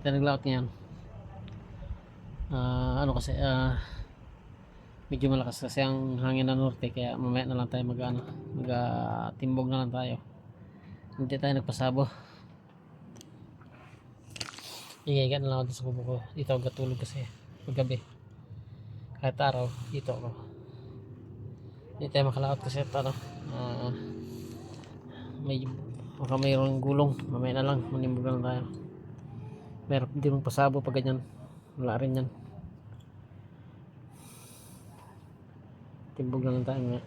Hindi tayo naglaot ngayon. Ano kasi, medyo malakas kasi ang hangin na norte, kaya mamaya na lang tayo timbog na lang tayo. Hindi tayo nagpasabo. Igiga na lang ako sa kubo ko. Dito ako gatulog kasi paggabi. Kahit araw, dito ako. Hindi tayo makalaot kasi baka mayroong gulong. Mamaya na lang, manimbog na lang tayo. Meron hindi mong pasabo pag ganyan. Wala rin yan. Timbog na lang tayo mamaya.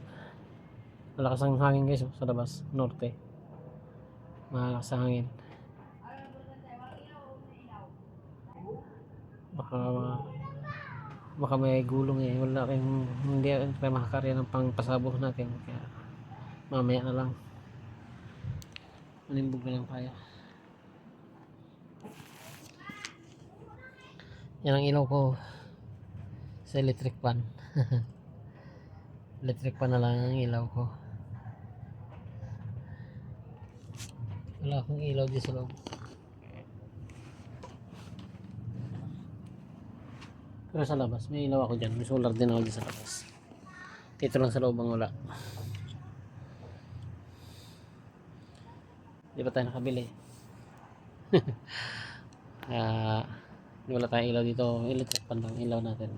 Malakas ang hangin guys sa labas, norte. Malakas ang hangin. Baka may gulong eh. Wala rin, hindi tayo makakarya ng pangpasabo natin. Kaya mamaya na lang. Manimbog na lang tayo. Yan ang ilaw ko sa electric fan. Electric fan na lang ang ilaw ko. Wala akong ilaw dito sa loob. Pero sa labas may ilaw ako dyan. May solar din ako dyan sa labas. Dito lang sa loob ang wala. Di ba tayo nakabili? Wala tayong ilaw dito. Electric fan lang ilaw natin.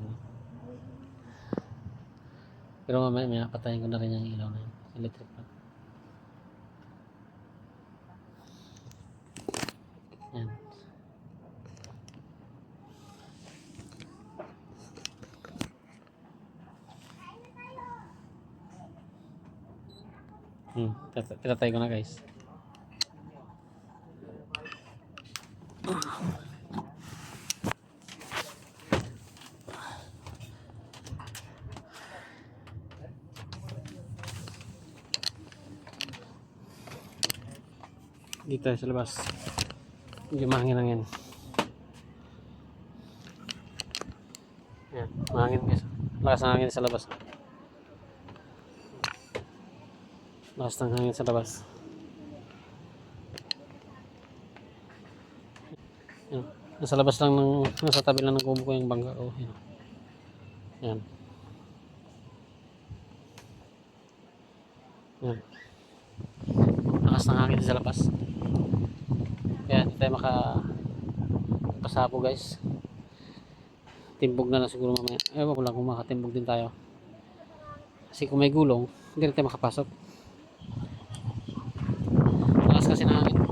Pero mamaya patayin ko na rin yung ilaw na yun. Electric fan. Yan. Tinatay ko na guys. Dito sa labas. Medyo mahangin lang yan. Yan, mahangin guys. Lakas ng hangin sa labas. Lakas ng hangin sa labas. Yan. Nasa labas lang nasa tabi lang ng kubo ko yung bangka ko. Yan. Yan. Yan. Lakas ng hangin sa labas. Kaya hindi tayo makapasabo guys. Timbog na lang siguro mamaya. Ewan ko lang kung makatimbog din tayo. Kasi kung may gulong, hindi rin tayo makapasok. Lakas kasi ng hangin.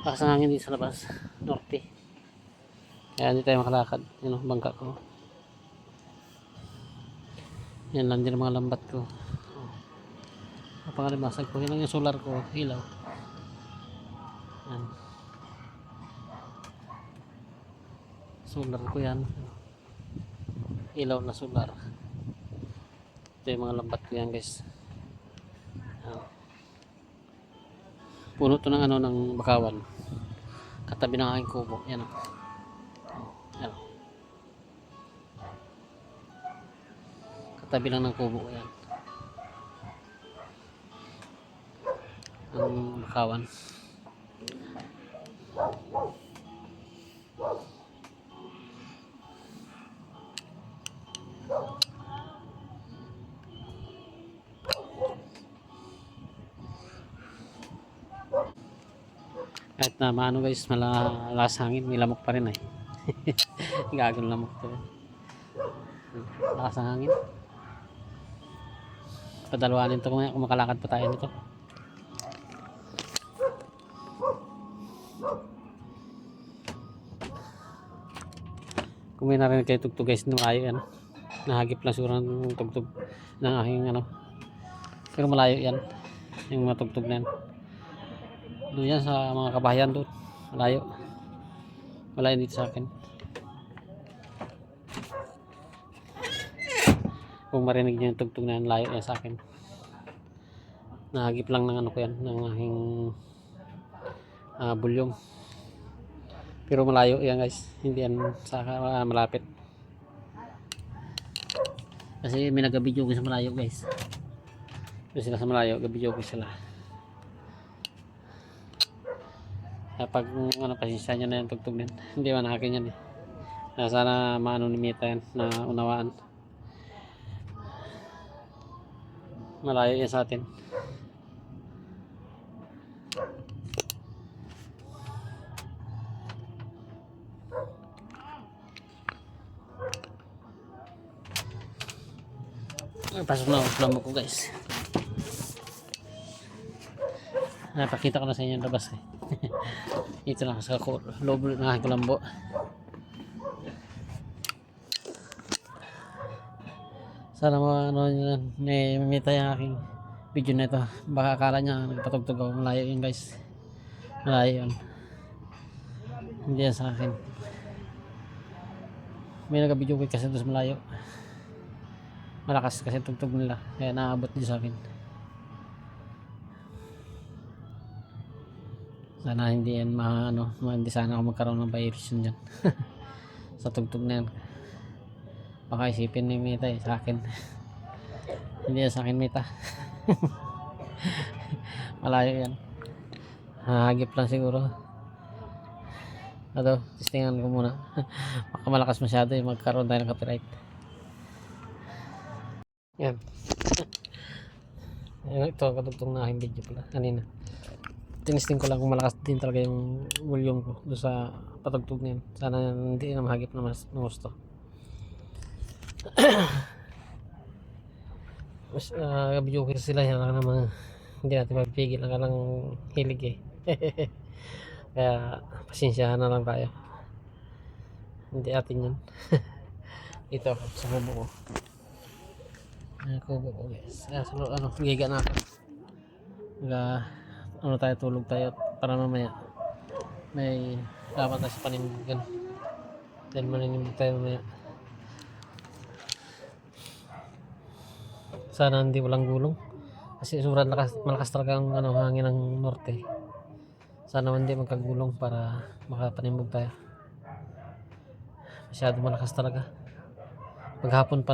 Lakas ng hangin din sa labas. Norte. Kaya hindi tayo makalakad. Yan o, bangka ko. Yan lang din ang mga lambat ko. Napakalimasag ko. Yan lang yung solar ko. Ilaw. Yan. Solar ko yan. Ilaw na solar. Ito yung mga lambat ko yan guys. Yan. Puno to ng ng bakawan. Katabi ng aking kubo. Yan o. Yan o. Katabi lang ng kubo ko yan. Ang bakawan. Kahit na maano guys, malakas hangin, may lamok pa rin eh. Gagawin lamok to. Lakas ng hangin. Padalawanin to kung makalakad pa tayo nito. Kung may narinig kayo tugtog guys, malayo yan. Nahagip lang siguro ng tugtog ng aking pero malayo yan. Yung mga tugtog na yan. Doon yan sa mga kabahayan doon. Malayo. Malayo dito sa akin. Kung marinig niyo yung tugtog na yan, layo yan sa akin. Nahagip lang ng ko yan, ng aking bulyong. Pero malayo yan guys. Hindi yan sa malapit. Kasi may nag-video ko sa malayo guys. Doon sila sa malayo, nag-video ko sila. Kapag ano, pasensya nyo na yung tugtog din. Hindi man akin yan eh. Sana maano ni Mita yan, na unawaan. Malayo yan sa atin. Pasok na ang plamo ko guys. Napakita ko na sa inyo yung labas eh. Ito lang sa loob ng aking kulambo. Sana mo ano yun, may yung aking video na ito. Baka akala niya nagpatugtog ako. Malayo yun guys. Malayo yun. Hindi yan sa akin. May nag-video ko kasi doon sa malayo. Malakas kasi tugtog nila. Kaya naabot din sa akin. Sana hindi yan hindi sana ako magkaroon ng violation dyan. Sa tugtog na yan. Baka isipin ni Mita sa akin. Hindi yan sa akin Mita. Malayo yan. Hagip lang siguro. Testingan ko muna. Baka malakas masyado magkaroon tayo ng copyright. Yan. Ito katugtog na aking video pala kanina. Tinisting ko lang kung malakas din talaga yung volume ko doon sa patugtog na yun. Sana hindi na mahagip na mas gusto. Mas video ko sila yan lang naman. Hindi natin mapipigil ang kalang hilig eh. Kaya pasensyahan na lang tayo. Hindi atin yan. Ito sa kubo ko. Kubo ko guys. Giga na ako. Tulog tayo para mamaya may dapat tayo sa panindigan. Dahil maninimig tayo mamaya. Sana hindi walang gulong. Kasi sobrang malakas talaga ang hangin ng norte. Sana hindi magkagulong para makapanimog tayo. Masyado malakas talaga. Maghapon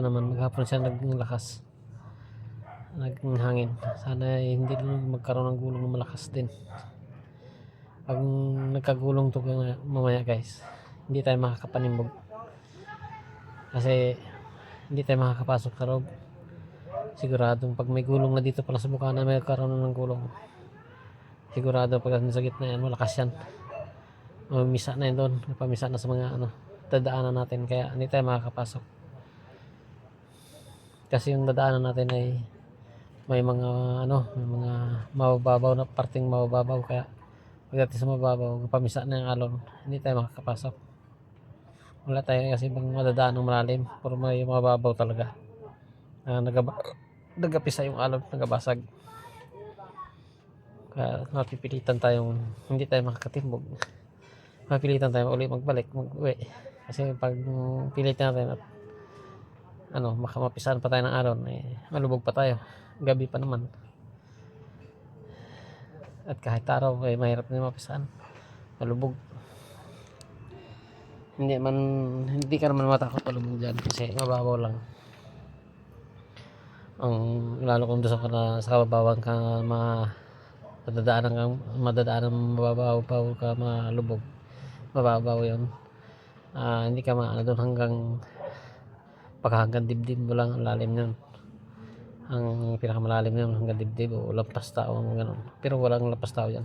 siya naglakas. Naghangin. Sana hindi magkaroon ng gulong na malakas din. Pag nagkagulong to mamaya guys, hindi tayo makakapanimog. Kasi hindi tayo makakapasok sa loob. Siguradong pag may gulong na dito pala sa bukana, may magkaroon ng gulong. Sigurado pag sa gitna yan, malakas yan. Mamisa na yun doon. Pamisa na sa mga dadaanan natin. Kaya hindi tayo makakapasok. Kasi yung dadaanan natin ay may mga mababaw na parting mababaw, kaya pagdating sa mababaw pamisa na yung alon, hindi tayo makakapasok. Wala tayo kasi bang madadaan ng malalim, pero may mababaw talaga. Nagapisa yung alon, nagabasag. Kaya mapipilitan tayong hindi tayo makakatimbog. Mapipilitan tayo uli mag-uwi. Kasi pag pilitan natin at mapisaan pa tayo ng alon, malubog pa tayo. Gabi pa naman. At kahit araw mahirap na mapisaan. Malubog. Hindi ka naman matakot malubog dyan kasi mababaw lang. Lalo kung doon sa kababawan ka madadaanan mababaw ka malubog. Mababaw yun. Hindi ka doon hanggang dibdib mo lang ang lalim yun. Ang pinakamalalim yun hanggang dibdib o lampas tao, gano'n. Pero walang lampas tao yan,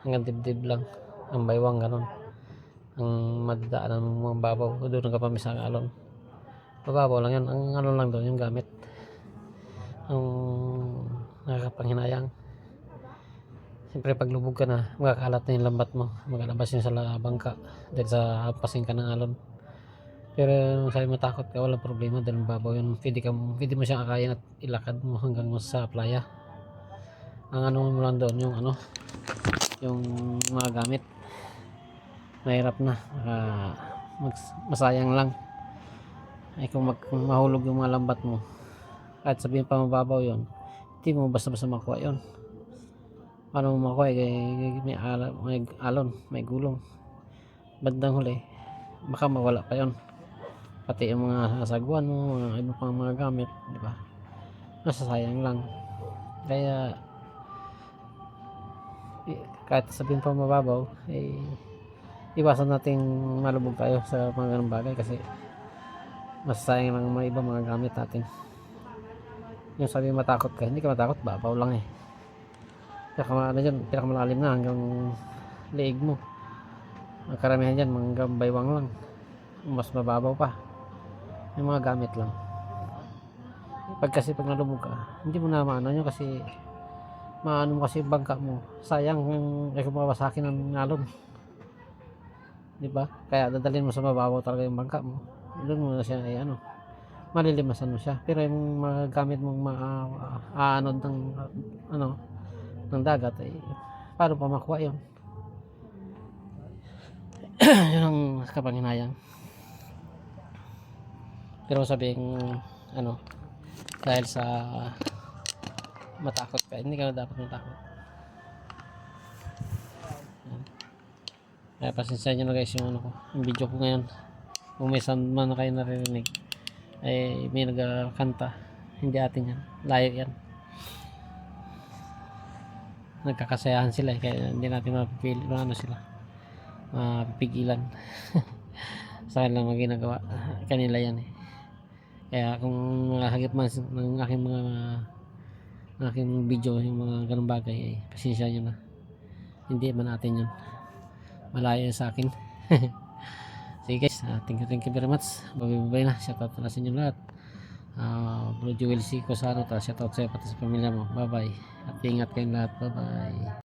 hanggang dibdib lang ang baywang, gano'n ang madadaanan ng mga babaw. Doon ka pamisa ang alon, mababaw lang yan. Ang lang doon yung gamit, ang nakakapanghinayang. Siyempre pag lubog ka na, magkakalat na yung lambat mo, maglalabas yun sa bangka dahil sa pasing ka ng alon. Pero sabi mo takot ka, walang problema dahil mababaw yun. Pwede mo siyang akayin at ilakad mo hanggang sa playa. Ang mo lang doon yung mga gamit, mahirap na, masayang lang ay kung mahulog yung mga lambat mo. Kahit sabihin pa mababaw yun, hindi mo basta makuha yun. Paano mo makuha? May alon, may gulong. Bandang huli baka mawala pa yun, pati yung mga sagwan mo, mga iba pang mga gamit, di ba? Masasayang lang. Kaya kahit sabihin pa mababaw, eh, iwasan nating malubog tayo sa mga ganung bagay kasi masasayang lang mga iba mga gamit natin. Yung sabi matakot ka, hindi ka matakot, babaw lang eh. Ano dyan, pinakamalalim na hanggang leeg mo. Ang karamihan dyan, hanggang baywang lang. Mas mababaw pa. Yung mga gamit lang. Pag nalubog ka, hindi mo na maano nyo kasi maano mo kasi bangka mo. Sayang yung kung mawasakin ng nalon. Di ba? Kaya dadalhin mo sa mababaw talaga yung bangka mo. Doon mo na siya ay ano, malilimasan mo siya. Pero yung mga gamit mong aanod ng ano, ng dagat ay paano pa makuha yun? Yun ang kapanginayang. Pero sabihin ano, dahil sa matakot ka, hindi ka na dapat matakot. Kaya pasensya nyo na guys yung ano ko, yung video ko ngayon. Kung may sound man na kayo naririnig, ay may nagkakanta. Hindi atin yan, layo yan. Nagkakasayahan sila eh, kaya hindi natin mapipili ano sila, mapipigilan. Sa kanilang mga ginagawa, kanila yan eh. Kaya kung nakahagip man ng aking video yung mga ganung bagay ay pasensya nyo na, hindi man natin yun, malayo sa akin. Sige guys, thank you very much. Bye na, shoutout na sa inyo lahat. Bro Joel C. Cosano, shoutout sa iyo pati sa pamilya mo. Bye bye at ingat kayong lahat. Bye bye.